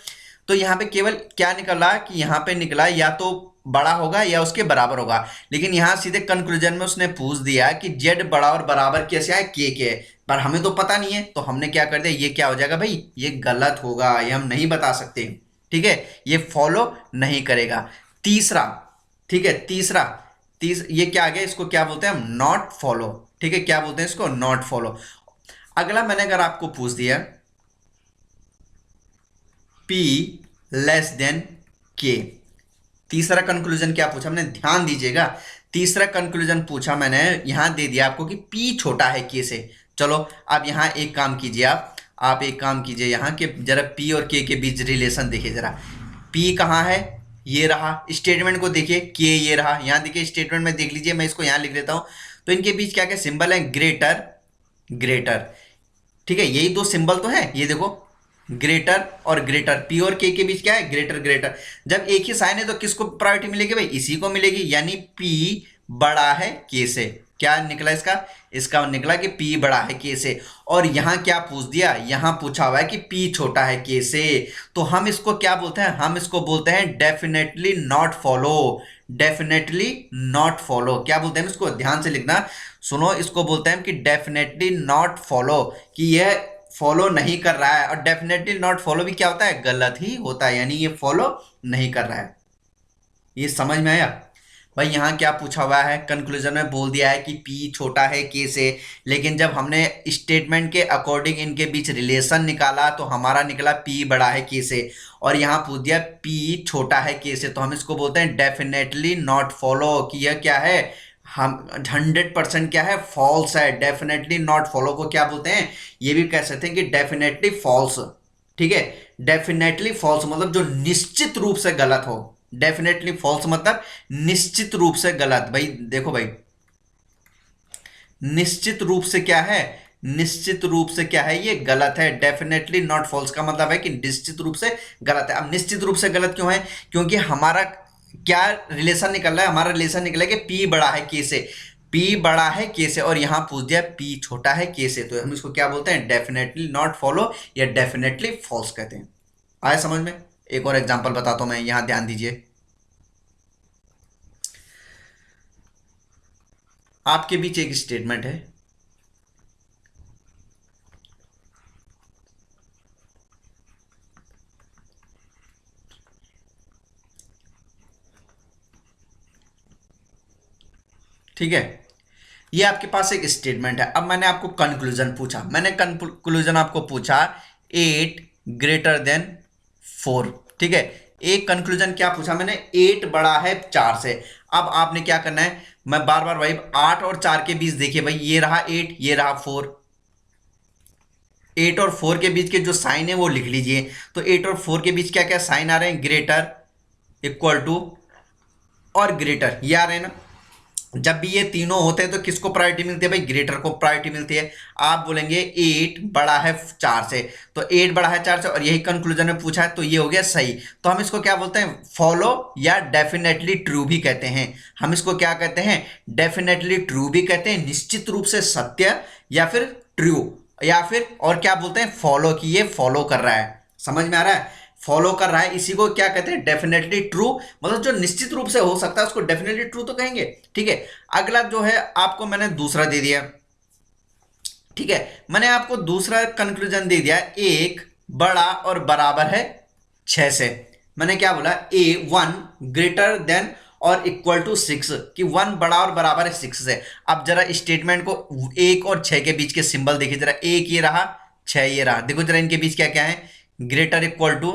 तो यहाँ पे केवल क्या निकला कि यहाँ पे निकला या तो बड़ा होगा या उसके बराबर होगा, लेकिन यहां सीधे कंक्लूजन में उसने पूछ दिया कि जेड बड़ा और बराबर कैसे है, के है, पर हमें तो पता नहीं है, तो हमने क्या कर दिया, ये क्या हो जाएगा भाई, ये गलत होगा, ये हम नहीं बता सकते। ठीक है, ये फॉलो नहीं करेगा। तीसरा, ठीक है, ये क्या आ गया, इसको क्या बोलते हैं हम, नॉट फॉलो। ठीक है, क्या बोलते हैं इसको, नॉट फॉलो। अगला मैंने अगर आपको पूछ दिया P लेस देन के, तीसरा कंक्लूजन क्या पूछा मैंने, ध्यान दीजिएगा, तीसरा कंक्लूजन पूछा मैंने, यहां दे दिया आपको कि P छोटा है के से। चलो अब यहां एक काम कीजिए, आप एक काम कीजिए यहाँ के जरा P और के बीच रिलेशन देखिए जरा। P कहाँ है, ये रहा, स्टेटमेंट को देखिए, के ये रहा, यहाँ देखिए स्टेटमेंट में देख लीजिए, मैं इसको यहाँ लिख देता हूं। तो इनके बीच क्या क्या सिंबल है, ग्रेटर। ठीक है, यही दो सिंबल तो है, ये देखो ग्रेटर और ग्रेटर, पी और के बीच क्या है, ग्रेटर। जब एक ही साइन है तो किसको प्रायोरिटी मिलेगी भाई, इसी को मिलेगी, यानी पी बड़ा है के से। क्या निकला इसका? इसका निकला कि P बड़ा है K से। और यहां क्या पूछ दिया? यहां पूछा हुआ है कि P छोटा है K से। तो हम इसको क्या बोलते हैं? हम इसको बोलते हैं definitely not follow. Definitely not follow क्या बोलते हैं इसको? ध्यान से लिखना, सुनो, इसको बोलते हैं कि डेफिनेटली नॉट फॉलो, कि यह फॉलो नहीं कर रहा है। और डेफिनेटली नॉट फॉलो भी क्या होता है? गलत ही होता है, यानी ये फॉलो नहीं कर रहा है। ये समझ में आया? भाई यहाँ क्या पूछा हुआ है? कंक्लूजन में बोल दिया है कि P छोटा है K से, लेकिन जब हमने स्टेटमेंट के अकॉर्डिंग इनके बीच रिलेशन निकाला तो हमारा निकला P बड़ा है K से। और यहाँ पूछ दिया P छोटा है K से, तो हम इसको बोलते हैं डेफिनेटली नॉट फॉलो, कि यह क्या है? हम 100% क्या है? फॉल्स है। डेफिनेटली नॉट फॉलो को क्या बोलते हैं? ये भी कह सकते हैं कि डेफिनेटली फॉल्स। ठीक है, डेफिनेटली फॉल्स मतलब जो निश्चित रूप से गलत हो। डेफिनेटली फॉल्स मतलब निश्चित रूप से गलत। भाई देखो भाई, निश्चित रूप से क्या है? निश्चित रूप से क्या है? ये गलत है। डेफिनेटली नॉट फॉल्स का मतलब है कि निश्चित रूप से गलत है। अब निश्चित रूप से गलत क्यों है? क्योंकि हमारा क्या रिलेशन निकल रहा है? हमारा रिलेशन निकला है कि P बड़ा है K से। P बड़ा है K से और यहां पूछ दिया P छोटा है K से, तो हम इसको क्या बोलते हैं? डेफिनेटली नॉट फॉलो या डेफिनेटली फॉल्स कहते हैं। आया समझ में? एक और एग्जांपल बताता हूं मैं, यहां ध्यान दीजिए। आपके बीच एक स्टेटमेंट है, ठीक है, ये आपके पास एक स्टेटमेंट है। अब मैंने आपको कंक्लूजन पूछा, मैंने कंक्लूजन आपको पूछा 8 ग्रेटर देन 4। ठीक है, एक कंक्लूजन क्या पूछा मैंने? 8 बड़ा है 4 से। अब आपने क्या करना है? मैं बार बार भाई 8 और 4 के बीच देखिए भाई, ये रहा 8, ये रहा 4। 8 और 4 के बीच के जो साइन है वो लिख लीजिए। तो 8 और 4 के बीच क्या क्या साइन आ रहे हैं? ग्रेटर, इक्वल टू और ग्रेटर, ये आ रहे हैं ना। जब भी ये तीनों होते हैं तो किसको प्रायोरिटी मिलती है? भाई ग्रेटर को प्रायोरिटी मिलती है। आप बोलेंगे 8 बड़ा है 4 से, तो 8 बड़ा है 4 से और यही कंक्लूजन में पूछा है, तो ये हो गया सही। तो हम इसको क्या बोलते हैं? फॉलो या डेफिनेटली ट्रू भी कहते हैं। हम इसको क्या कहते हैं? डेफिनेटली ट्रू भी कहते हैं, निश्चित रूप से सत्य, या फिर ट्रू, या फिर और क्या बोलते हैं? फॉलो, कि ये फॉलो कर रहा है। समझ में आ रहा है? फॉलो कर रहा है, इसी को क्या कहते हैं? Definitely true. मतलब जो निश्चित रूप से हो सकता है उसको डेफिनेटली ट्रू तो कहेंगे। ठीक है, अगला जो है आपको मैंने दूसरा दे दिया। ठीक है, मैंने आपको दूसरा कंक्लूजन दे दिया, एक बड़ा और बराबर है 6 से। मैंने क्या बोला? A1 ग्रेटर देन और इक्वल टू 6, कि 1 बड़ा और बराबर है 6 से। अब जरा स्टेटमेंट को 1 और 6 के बीच के सिंबल देखिए जरा, 1 ये रहा, 6 ये रहा। देखो जरा इनके बीच क्या क्या है? ग्रेटर, इक्वल टू,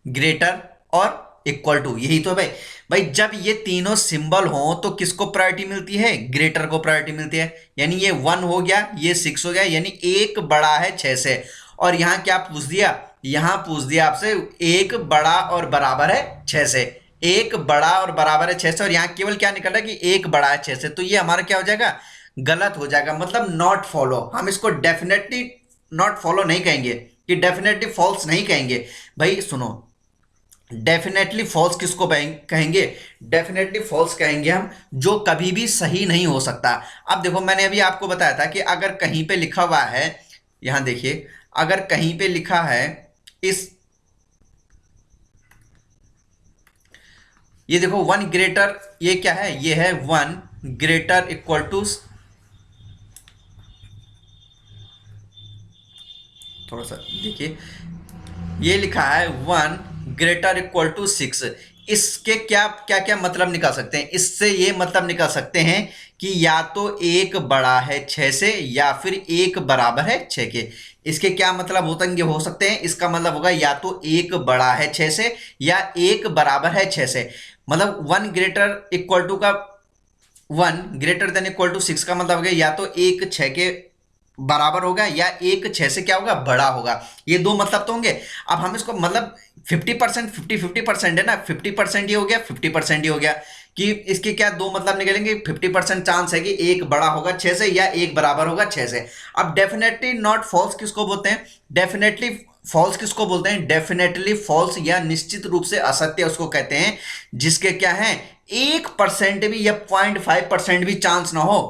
ग्रेटर और इक्वल टू, यही तो भाई। भाई जब ये तीनों सिंबल हो तो किसको प्रायोरिटी मिलती है? ग्रेटर को प्रायोरिटी मिलती है। यानी ये 1 हो गया, ये 6 हो गया, यानी एक बड़ा है 6 से। और यहां क्या पूछ दिया? यहां पूछ दिया आपसे एक बड़ा और बराबर है 6 से। एक बड़ा और बराबर है 6 से, और यहां केवल क्या निकल रहा है? कि एक बड़ा है 6 से। तो ये हमारा क्या हो जाएगा? गलत हो जाएगा, मतलब नॉट फॉलो। हम इसको डेफिनेटली नॉट फॉलो नहीं कहेंगे, कि डेफिनेटली फॉल्स नहीं कहेंगे। भाई सुनो, डेफिनेटली फॉल्स किसको कहेंगे? डेफिनेटली फॉल्स कहेंगे हम जो कभी भी सही नहीं हो सकता। अब देखो मैंने अभी आपको बताया था कि अगर कहीं पे लिखा हुआ है, यहां देखिए, अगर कहीं पे लिखा है इस, ये देखो 1 ग्रेटर, ये क्या है? ये है 1 ग्रेटर इक्वल टू, थोड़ा सा देखिए, ये लिखा है 1 ग्रेटर इक्वल टू 6। इसके क्या क्या क्या मतलब निकाल सकते हैं? इससे ये मतलब निकाल सकते हैं कि या तो एक बड़ा है 6 से या फिर एक बराबर है 6 के। इसके क्या मतलब हो सकते हैं? इसका मतलब होगा या तो एक बड़ा है 6 से या एक बराबर है 6 से। मतलब 1 ग्रेटर इक्वल टू का 1 ग्रेटर देन इक्वल टू 6 का मतलब हो गया या तो एक 6 के बराबर होगा या एक 6 से क्या होगा? बड़ा होगा। ये दो मतलब तो होंगे। अब हम इसको मतलब 50% 50% है ना, 50% ये हो गया, 50% ये हो गया, कि इसके क्या दो मतलब निकलेंगे? 50% चांस है कि एक बड़ा होगा 6 से या एक बराबर होगा 6 से। अब डेफिनेटली नॉट फॉल्स किसको बोलते हैं? डेफिनेटली फॉल्स किसको बोलते हैं? डेफिनेटली फॉल्स या निश्चित रूप से असत्य उसको कहते हैं जिसके क्या है 1% भी या 0.5% भी चांस ना हो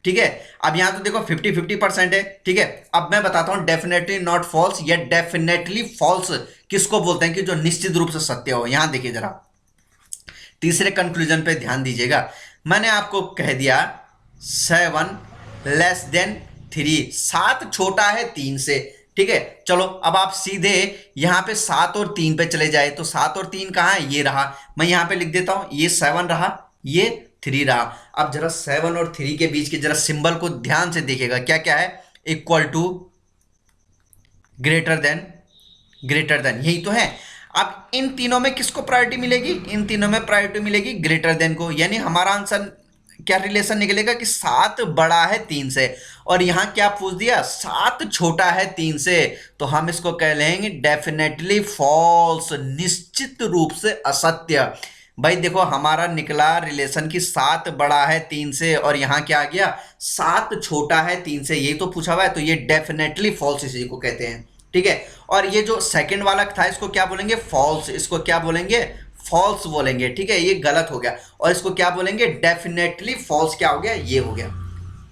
ठीक है। अब यहां तो देखो 50-50% है, ठीक है। अब मैं बताता हूं डेफिनेटली नॉट फॉल्स या डेफिनेटली फॉल्स किसको बोलते हैं कि जो निश्चित रूप से सत्य हो। यहां देखिए जरा तीसरे कंक्लूजन पे ध्यान दीजिएगा। मैंने आपको कह दिया 7 <3, 7 छोटा है 3 से, ठीक है। चलो अब आप सीधे यहां पे 7 और 3 पे चले जाए तो 7 और 3 कहां है, ये रहा। मैं यहां पे लिख देता हूं, ये 7 रहा, ये 3 रहा। अब जरा 7 और 3 के बीच के जरा सिंबल को ध्यान से देखिएगा, क्या क्या है, equal to, greater than, greater than, यही तो है। अब इन तीनों में किसको प्रायोरिटी मिलेगी, इन तीनों में प्रायोरिटी मिलेगी ग्रेटर देन को। यानी हमारा आंसर क्या रिलेशन निकलेगा कि 7 बड़ा है 3 से, और यहां क्या पूछ दिया, 7 छोटा है 3 से, तो हम इसको कह लेंगे डेफिनेटली फॉल्स, निश्चित रूप से असत्य। भाई देखो हमारा निकला रिलेशन की 7 बड़ा है 3 से, और यहां क्या आ गया, 7 छोटा है 3 से, यही तो पूछा हुआ है, तो ये डेफिनेटली फॉल्स इसी को कहते हैं, ठीक है। और ये जो सेकंड वाला था इसको क्या बोलेंगे, फॉल्स, इसको क्या बोलेंगे, फॉल्स बोलेंगे, ठीक है। ये गलत हो गया, और इसको क्या बोलेंगे, डेफिनेटली फॉल्स, क्या हो गया, ये हो गया।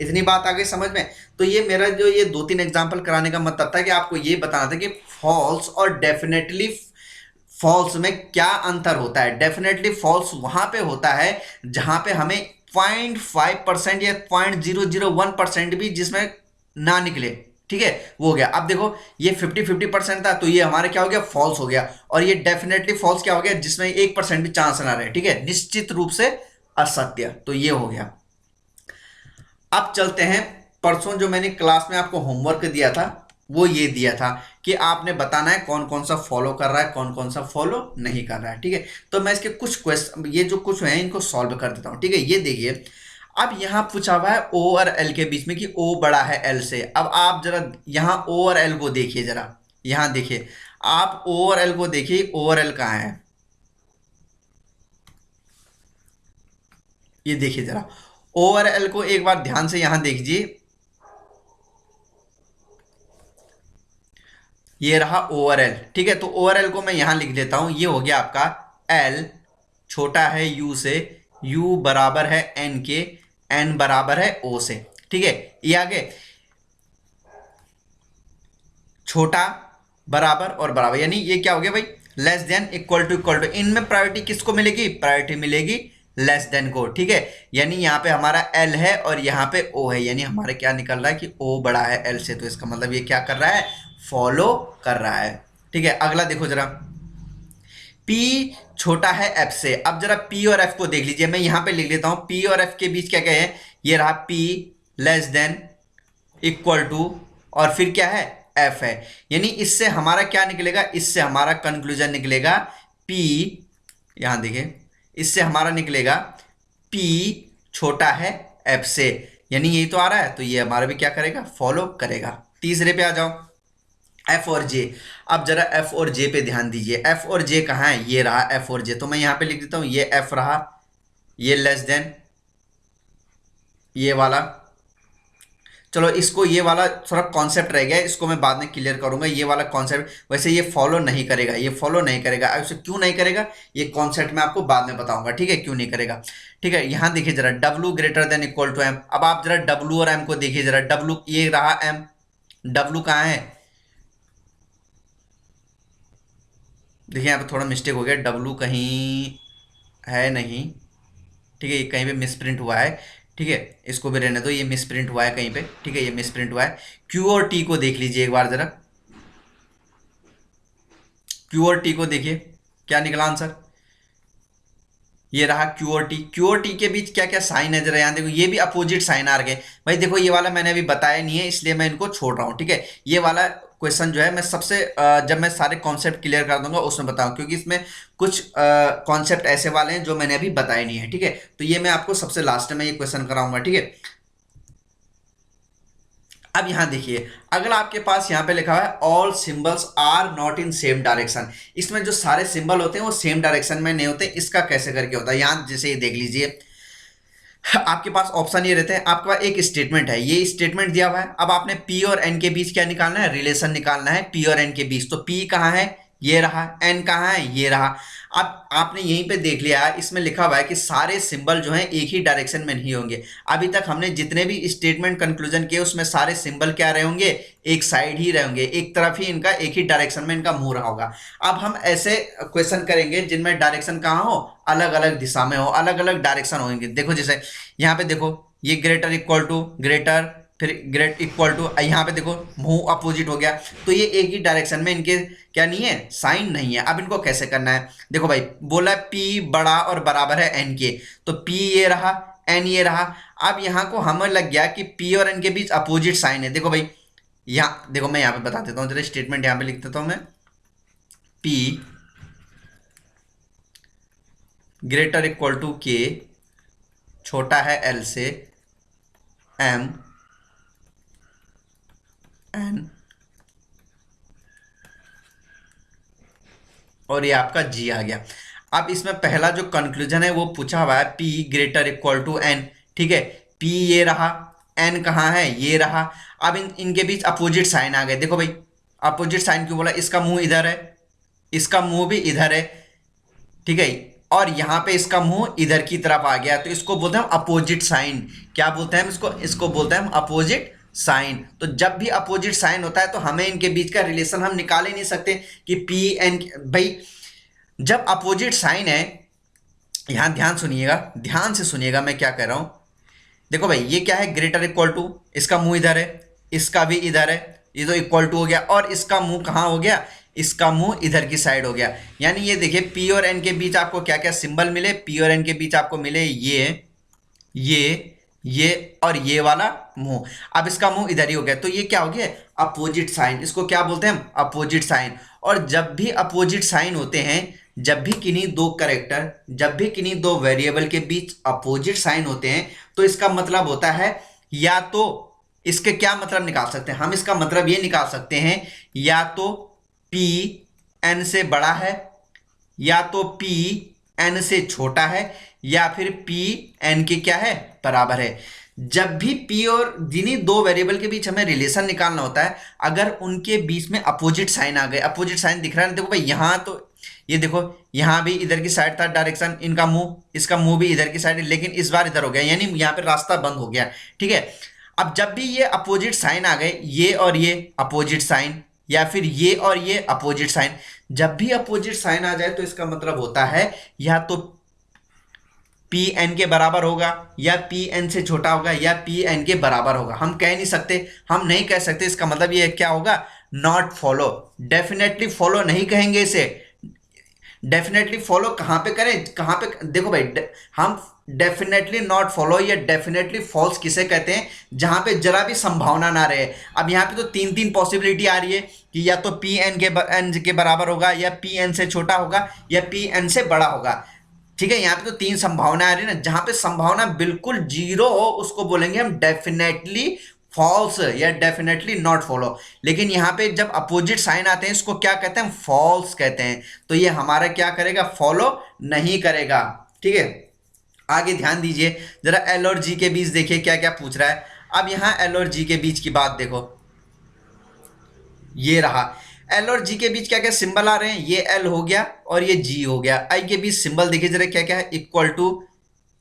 इतनी बात आ गई समझ में। तो ये मेरा जो ये 2-3 एग्जांपल कराने का मतलब था कि आपको ये बताना था कि फॉल्स और डेफिनेटली फॉल्स में क्या अंतर होता है। डेफिनेटली फॉल्स वहां पे होता है जहां पे हमें 0.5% या 0.001% भी जिसमें ना निकले, ठीक है, वो हो गया। अब देखो ये 50-50% था, तो ये हमारे क्या हो गया, फॉल्स हो गया। और ये डेफिनेटली फॉल्स क्या हो गया, जिसमें 1% भी चांस ना रहे, ठीक है, निश्चित रूप से असत्य, तो ये हो गया। अब चलते हैं, परसों जो मैंने क्लास में आपको होमवर्क दिया था वो ये दिया था कि आपने बताना है कौन कौन सा फॉलो कर रहा है, कौन कौन सा फॉलो नहीं कर रहा है, ठीक है। तो मैं इसके कुछ क्वेश्चन, ये जो कुछ हैं इनको सॉल्व कर देता हूं, ठीक है। ये देखिए अब यहां पूछा हुआ है ओ और एल के बीच में कि ओ बड़ा है एल से। अब आप जरा यहां ओ और एल को देखिए, जरा यहां देखिए, आप ओ और एल को देखिए, ओ और एल कहां है, ये देखिए जरा ओ और एल को एक बार ध्यान से यहां देखिए, ये रहा ओवर एल, ठीक है। तो ओवर एल को मैं यहां लिख देता हूं, ये हो गया आपका एल छोटा है यू से, यू बराबर है एन के, एन बराबर है ओ से, ठीक है। ये आगे छोटा बराबर और बराबर, यानी ये क्या हो गया भाई, लेस देन इक्वल टू, इनमें प्रायोरिटी किसको मिलेगी, प्रायोरिटी मिलेगी लेस देन को, ठीक है। यानी यहाँ पे हमारा एल है और यहाँ पे ओ है, यानी हमारे क्या निकल रहा है कि ओ बड़ा है एल से, तो इसका मतलब ये क्या कर रहा है, फॉलो कर रहा है, ठीक है। अगला देखो जरा, P छोटा है F से। अब जरा P और F को देख लीजिए, मैं यहां पे लिख लेता हूं P और F के बीच क्या क्या है, ये रहा P less than equal to, और फिर क्या है, F है। यानी इससे हमारा क्या निकलेगा, इससे हमारा कंक्लूजन निकलेगा P, यहां देखिए, इससे हमारा निकलेगा P छोटा है F से, यानी यही तो आ रहा है, तो ये हमारा भी क्या करेगा, फॉलो करेगा। तीसरे पे आ जाओ, एफ और जे। अब जरा एफ और जे पे ध्यान दीजिए, एफ और जे कहाँ है, ये रहा एफ और जे, तो मैं यहां पे लिख देता हूं, ये एफ रहा, ये लेस देन ये वाला। चलो इसको, ये वाला थोड़ा कॉन्सेप्ट रह गया, इसको मैं बाद में क्लियर करूंगा। ये वाला कॉन्सेप्ट वैसे ये फॉलो नहीं करेगा, ये फॉलो नहीं करेगा। अब इसे क्यों नहीं करेगा, ये कॉन्सेप्ट मैं आपको बाद में बताऊंगा, ठीक है, क्यों नहीं करेगा, ठीक है। यहां देखिए जरा W greater than equal to M. अब आप जरा डब्ल्यू और एम को देखिए जरा, डब्ल्यू ये रहा एम, डब्ल्यू कहाँ है, देखिए यहाँ पे थोड़ा मिस्टेक हो गया, डब्लू कहीं है नहीं, ठीक है, ये कहीं पे मिसप्रिंट हुआ है, ठीक है, इसको भी रहने दो, ये मिसप्रिंट हुआ है कहीं पे, ठीक है, ये मिसप्रिंट हुआ है। क्यू और टी को देख लीजिए एक बार जरा, क्यू और टी को देखिए क्या निकला आंसर, ये रहा क्यू और टी। क्यू और टी के बीच क्या क्या साइन है, जरा यहाँ देखो, ये भी अपोजिट साइन आ गए भाई। देखो ये वाला मैंने अभी बताया नहीं है, इसलिए मैं इनको छोड़ रहा हूँ, ठीक है। ये वाला क्वेश्चन जो है मैं सबसे जब मैं सारे कॉन्सेप्ट क्लियर कर दूंगा उसमें बताऊं, क्योंकि इसमें कुछ कॉन्सेप्ट ऐसे वाले हैं जो मैंने अभी बताए नहीं है, ठीक है। तो ये मैं आपको सबसे लास्ट में ये क्वेश्चन कराऊंगा, ठीक है। अब यहां देखिए, अगर आपके पास यहां पे लिखा हुआ है all symbols are not in same direction, इसमें जो सारे सिंबल होते हैं वो सेम डायरेक्शन में नहीं होते, इसका कैसे करके होता है, यहां जैसे ये देख लीजिए, आपके पास ऑप्शन ये रहते हैं, आपके पास एक स्टेटमेंट है, ये स्टेटमेंट दिया हुआ है। अब आपने P और N के बीच क्या निकालना है, रिलेशन निकालना है P और N के बीच। तो P कहाँ है, ये रहा, एन कहाँ है, ये रहा। अब आपने यहीं पे देख लिया, इसमें लिखा हुआ है कि सारे सिंबल जो हैं एक ही डायरेक्शन में नहीं होंगे। अभी तक हमने जितने भी स्टेटमेंट कंक्लूजन किए उसमें सारे सिंबल क्या रहे होंगे, एक साइड ही रहे होंगे, एक तरफ ही इनका, एक ही डायरेक्शन में इनका मुंह रहा होगा। अब हम ऐसे क्वेश्चन करेंगे जिनमें डायरेक्शन कहाँ हो, अलग अलग दिशा में हो, अलग अलग डायरेक्शन होंगे। देखो जैसे यहाँ पे देखो, ये ग्रेटर इक्वल टू ग्रेटर, फिर ग्रेट इक्वल टू, यहाँ पे देखो मुंह अपोजिट हो गया, तो ये एक ही डायरेक्शन में इनके क्या नहीं है, साइन नहीं है। अब इनको कैसे करना है, देखो भाई बोला पी बड़ा और बराबर है एन के, तो पी ये रहा, एन ये रहा। अब यहाँ को हमें लग गया कि पी और एन के बीच अपोजिट साइन है। देखो भाई यहाँ देखो, मैं यहाँ पे बता देता हूँ, जरा स्टेटमेंट यहाँ पे लिख देता हूँ मैं, पी ग्रेटर इक्वल टू के, छोटा है एल से, एम एन, और ये आपका जी आ गया। अब इसमें पहला जो कंक्लूजन है वो पूछा हुआ है P greater equal to N, ठीक है, पी ये रहा, एन कहाँ है, ये रहा। अब इनके बीच अपोजिट साइन आ गए। देखो भाई अपोजिट साइन क्यों बोला, इसका मुंह इधर है, इसका मुंह भी इधर है, ठीक है, और यहाँ पे इसका मुंह इधर की तरफ आ गया, तो इसको बोलते हैं अपोजिट साइन। क्या बोलते हैं हम इसको, इसको बोलते हैं हम अपोजिट साइन। तो जब भी अपोजिट साइन होता है तो हमें इनके बीच का रिलेशन हम निकाल ही नहीं सकते कि पी एन, भाई जब अपोजिट साइन है, यहां ध्यान सुनिएगा, ध्यान से सुनिएगा मैं क्या कह रहा हूं। देखो भाई ये क्या है, ग्रेटर इक्वल टू, इसका मुंह इधर है, इसका भी इधर है, ये तो इक्वल टू हो गया, और इसका मुंह कहाँ हो गया, इसका मुंह इधर की साइड हो गया। यानी ये देखिए पी और एन के बीच आपको क्या क्या सिंबल मिले, पी और एन के बीच आपको मिले ये और ये वाला मुंह। अब इसका मुंह इधर ही हो गया, तो ये क्या हो गया, अपोजिट साइन। इसको क्या बोलते हैं हम, अपोजिट साइन। और जब भी अपोजिट साइन होते हैं, जब भी किन्हीं दो कैरेक्टर, जब भी किन्हीं दो वेरिएबल के बीच अपोजिट साइन होते हैं, तो इसका मतलब होता है, या तो इसके क्या मतलब निकाल सकते हैं हम, इसका मतलब ये निकाल सकते हैं या तो P n से बड़ा है, या तो P n से छोटा है, या फिर P n के क्या है, बराबर है। जब भी P और जिन्हीं दो वेरिएबल के बीच हमें रिलेशन निकालना होता है, अगर उनके बीच में अपोजिट साइन आ गए, अपोजिट साइन दिख रहा है, देखो भाई यहाँ तो ये देखो, यहाँ भी इधर की साइड था डायरेक्शन, इनका मुंह, इसका मुंह भी इधर की साइड, लेकिन इस बार इधर हो गया, यानी यहाँ पे रास्ता बंद हो गया, ठीक है। अब जब भी ये अपोजिट साइन आ गए, ये और ये अपोजिट साइन, या फिर ये और ये अपोजिट साइन, जब भी अपोजिट साइन आ जाए तो इसका मतलब होता है या तो पी एन के बराबर होगा, या पी एन से छोटा होगा, या पी एन के बराबर होगा। हम कह नहीं सकते, हम नहीं कह सकते, इसका मतलब ये क्या होगा, नॉट फॉलो। डेफिनेटली फॉलो नहीं कहेंगे इसे। डेफिनेटली फॉलो कहाँ पे करें, कहाँ पे, देखो भाई हम डेफिनेटली नॉट फॉलो या डेफिनेटली फॉल्स किसे कहते हैं, जहां पे जरा भी संभावना ना रहे। अब यहाँ पे तो तीन तीन पॉसिबिलिटी आ रही है कि या तो पी एन के बराबर होगा, या पी एन से छोटा होगा, या पी एन से बड़ा होगा, ठीक है। यहाँ पे तो तीन संभावना आ रही है ना, जहां पे संभावना बिल्कुल जीरो हो उसको बोलेंगे हम डेफिनेटली फॉल्स या डेफिनेटली नॉट फॉलो। लेकिन यहाँ पे जब अपोजिट साइन आते हैं इसको क्या कहते हैं, फॉल्स कहते हैं। तो ये हमारा क्या करेगा, फॉलो नहीं करेगा, ठीक है। आगे ध्यान दीजिए जरा, एल और जी के बीच देखिए क्या क्या पूछ रहा है। अब यहाँ एल और जी के बीच की बात देखो, ये रहा एल और जी के बीच क्या क्या सिंबल आ रहे हैं, ये एल हो गया और ये जी हो गया। आई के बीच सिंबल देखिए जरा क्या क्या है, equal to,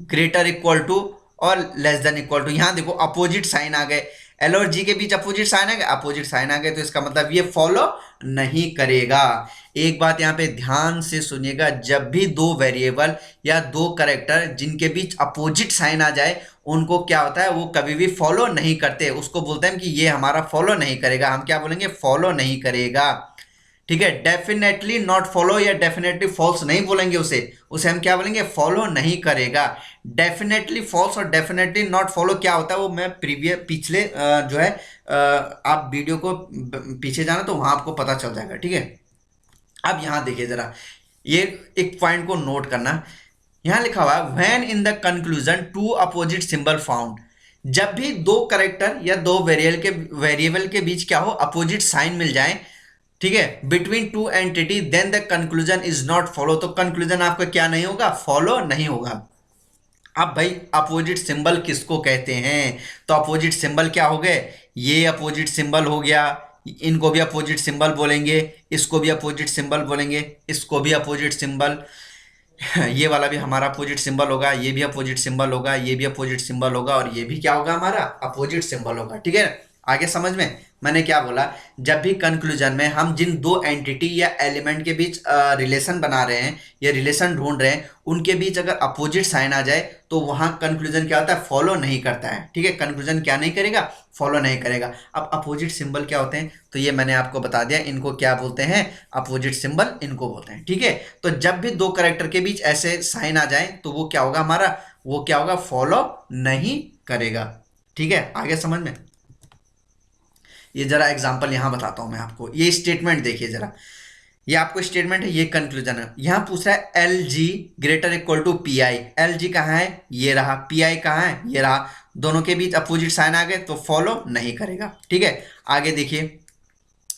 greater equal to और लेस देन इक्वल टू। यहां देखो अपोजिट साइन आ गए, एल और जी के बीच अपोजिट साइन आ गए, अपोजिट साइन आ गए, तो इसका मतलब ये फॉलो नहीं करेगा। एक बात यहां पे ध्यान से सुनिएगा, जब भी दो वेरिएबल या दो कैरेक्टर जिनके बीच अपोजिट साइन आ जाए उनको क्या होता है, वो कभी भी फॉलो नहीं करते। उसको बोलते हैं कि ये हमारा फॉलो नहीं करेगा। हम क्या बोलेंगे, फॉलो नहीं करेगा, ठीक है। डेफिनेटली नॉट फॉलो या डेफिनेटली फॉल्स नहीं बोलेंगे उसे, उसे हम क्या बोलेंगे, फॉलो नहीं करेगा। डेफिनेटली फॉल्स और डेफिनेटली नॉट फॉलो क्या होता है वो मैं पिछले जो है आप वीडियो को पीछे जाना तो वहां आपको पता चल जाएगा, ठीक है। अब यहां देखिए जरा, ये एक पॉइंट को नोट करना, यहां लिखा हुआ है when in the conclusion two opposite symbol found. जब भी दो कैरेक्टर या दो वेरिएबल के बीच क्या हो, अपोजिट साइन मिल जाए, ठीक है, between two entity, then the conclusion is not follow. तो कंक्लूजन आपका क्या नहीं होगा, फॉलो नहीं होगा। अब भाई अपोजिट सिंबल किसको कहते हैं, तो अपोजिट सिंबल क्या हो गए, ये अपोजिट सिंबल हो गया, इनको भी अपोजिट सिंबल बोलेंगे, इसको भी अपोजिट सिंबल बोलेंगे, इसको भी अपोजिट सिंबल, ये वाला भी हमारा अपोजिट सिंबल होगा, ये भी अपोजिट सिंबल होगा, ये भी अपोजिट सिंबल होगा, और ये भी क्या होगा हमारा अपोजिट सिंबल होगा। ठीक है, आगे समझ में मैंने क्या बोला, जब भी कंक्लूजन में हम जिन दो एंटिटी या एलिमेंट के बीच रिलेशन बना रहे हैं या रिलेशन ढूंढ रहे हैं, उनके बीच अगर अपोजिट साइन आ जाए तो वहां कंक्लूजन क्या होता है, फॉलो नहीं करता है। ठीक है, कंक्लूजन क्या नहीं करेगा, फॉलो नहीं करेगा। अब अपोजिट सिंबल क्या होते हैं, तो ये मैंने आपको बता दिया, इनको क्या बोलते हैं, अपोजिट सिंबल इनको बोलते हैं। ठीक है, तो जब भी दो कैरेक्टर के बीच ऐसे साइन आ जाए तो वो क्या होगा हमारा, वो क्या होगा, फॉलो नहीं करेगा। ठीक है, आगे समझ में। ये जरा एग्जांपल यहां बताता हूं मैं आपको, ये स्टेटमेंट देखिए जरा, ये आपको स्टेटमेंट है, ये कंक्लूजन है। यहां पूछ रहा है L G greater equal to P I. L G कहाँ है, ये रहा, पी आई कहाँ है, ये रहा, दोनों के बीच अपोजिट साइन आ गए तो फॉलो नहीं करेगा। ठीक है, आगे देखिए,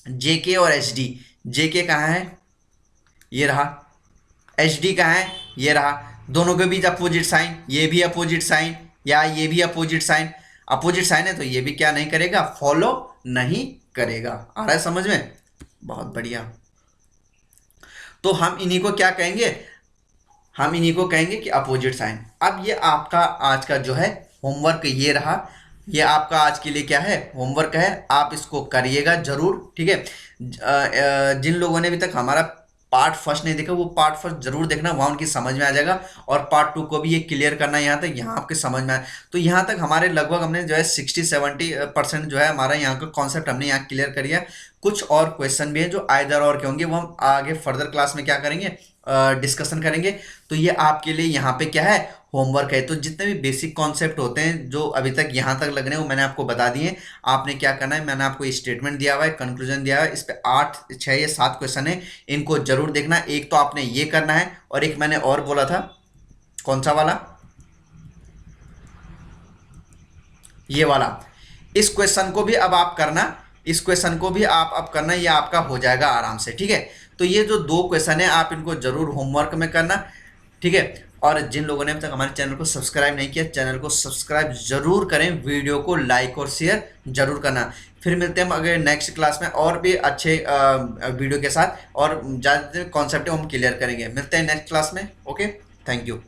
जे के और एच डी, जे के कहाँ है, ये रहा, एच डी कहाँ है, ये रहा, दोनों के बीच अपोजिट साइन, ये भी अपोजिट साइन या ये भी अपोजिट साइन, अपोजिट साइन है तो ये भी क्या नहीं करेगा, फॉलो नहीं करेगा। आ रहा है समझ में, बहुत बढ़िया। तो हम इन्हीं को क्या कहेंगे, हम इन्हीं को कहेंगे कि अपोजिट साइन। अब ये आपका आज का जो है होमवर्क ये रहा, ये आपका आज के लिए क्या है, होमवर्क है, आप इसको करिएगा जरूर। ठीक है, जिन लोगों ने अभी तक हमारा पार्ट फर्स्ट नहीं देखा वो पार्ट फर्स्ट जरूर देखना, वहाँ उनकी समझ में आ जाएगा, और पार्ट टू को भी ये क्लियर करना है यहाँ तक, यहाँ आपके समझ में आए तो यहाँ तक हमारे लगभग हमने जो है 60-70% जो है हमारा यहाँ का कॉन्सेप्ट हमने यहाँ क्लियर कर लिया। कुछ और क्वेश्चन भी है जो आइदर और के होंगे, वो हम आगे फर्दर क्लास में क्या करेंगे, डिस्कशन करेंगे। तो ये आपके लिए यहाँ पे क्या है, होमवर्क है। तो जितने भी बेसिक कॉन्सेप्ट होते हैं जो अभी तक यहाँ तक लग रहे हैं वो मैंने आपको बता दिए। आपने क्या करना है, मैंने आपको स्टेटमेंट दिया हुआ है, कंक्लूजन दिया हुआ है, इस पे 8, 6 या 7 क्वेश्चन है, इनको जरूर देखना। एक तो आपने ये करना है, और एक मैंने और बोला था, कौन सा वाला, ये वाला, इस क्वेश्चन को भी अब आप करना, इस क्वेश्चन को भी आप अब करना, ये आपका हो जाएगा आराम से। ठीक है, तो ये जो 2 क्वेश्चन है आप इनको जरूर होमवर्क में करना। ठीक है, और जिन लोगों ने अब तक हमारे चैनल को सब्सक्राइब नहीं किया, चैनल को सब्सक्राइब जरूर करें, वीडियो को लाइक और शेयर जरूर करना। फिर मिलते हैं हम अगले नेक्स्ट क्लास में और भी अच्छे वीडियो के साथ, और ज़्यादा कॉन्सेप्ट हम क्लियर करेंगे। मिलते हैं नेक्स्ट क्लास में। Okay, thank you.